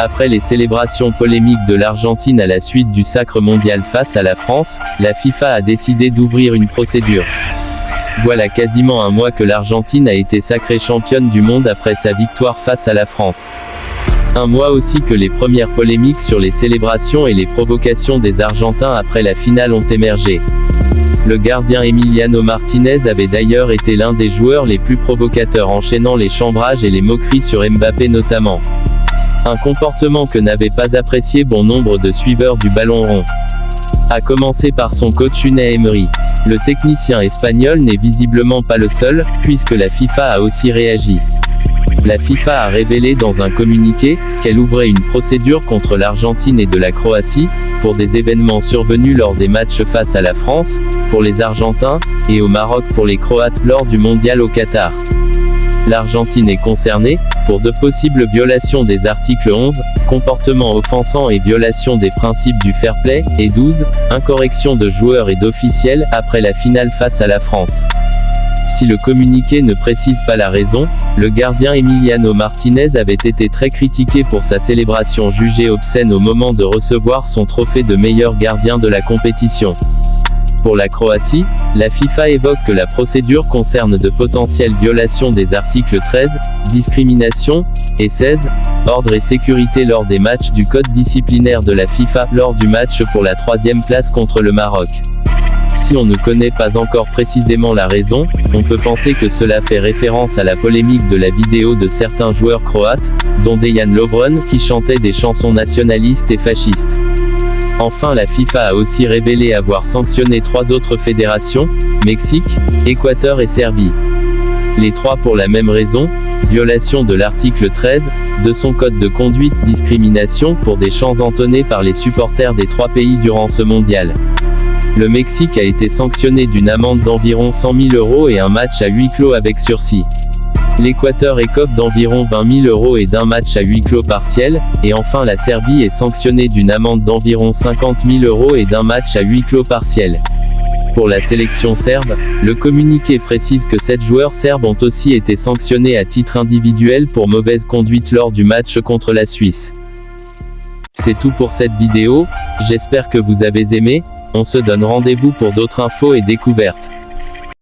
Après les célébrations polémiques de l'Argentine à la suite du sacre mondial face à la France, la FIFA a décidé d'ouvrir une procédure. Voilà quasiment un mois que l'Argentine a été sacrée championne du monde après sa victoire face à la France. Un mois aussi que les premières polémiques sur les célébrations et les provocations des Argentins après la finale ont émergé. Le gardien Emiliano Martinez avait d'ailleurs été l'un des joueurs les plus provocateurs, enchaînant les chambrages et les moqueries sur Mbappé notamment. Un comportement que n'avait pas apprécié bon nombre de suiveurs du ballon rond. À commencer par son coach Unai Emery. Le technicien espagnol n'est visiblement pas le seul, puisque la FIFA a aussi réagi. La FIFA a révélé dans un communiqué qu'elle ouvrait une procédure contre l'Argentine et de la Croatie, pour des événements survenus lors des matchs face à la France, pour les Argentins, et au Maroc pour les Croates lors du mondial au Qatar. L'Argentine est concernée, pour de possibles violations des articles 11, comportement offensant et violation des principes du fair play, et 12, incorrection de joueurs et d'officiels, après la finale face à la France. Si le communiqué ne précise pas la raison, le gardien Emiliano Martinez avait été très critiqué pour sa célébration jugée obscène au moment de recevoir son trophée de meilleur gardien de la compétition. Pour la Croatie, la FIFA évoque que la procédure concerne de potentielles violations des articles 13, discrimination, et 16, ordre et sécurité lors des matchs du code disciplinaire de la FIFA, lors du match pour la 3e place contre le Maroc. Si on ne connaît pas encore précisément la raison, on peut penser que cela fait référence à la polémique de la vidéo de certains joueurs croates, dont Dejan Lovren, qui chantaient des chansons nationalistes et fascistes. Enfin, la FIFA a aussi révélé avoir sanctionné 3 autres fédérations, Mexique, Équateur et Serbie. Les 3 pour la même raison, violation de l'article 13, de son code de conduite, discrimination pour des chants entonnés par les supporters des 3 pays durant ce mondial. Le Mexique a été sanctionné d'une amende d'environ 100 000 € et un match à huis clos avec sursis. L'Équateur écope d'environ 20 000 € et d'un match à huis clos partiel, et enfin la Serbie est sanctionnée d'une amende d'environ 50 000 € et d'un match à huis clos partiel. Pour la sélection serbe, le communiqué précise que 7 joueurs serbes ont aussi été sanctionnés à titre individuel pour mauvaise conduite lors du match contre la Suisse. C'est tout pour cette vidéo, j'espère que vous avez aimé, on se donne rendez-vous pour d'autres infos et découvertes.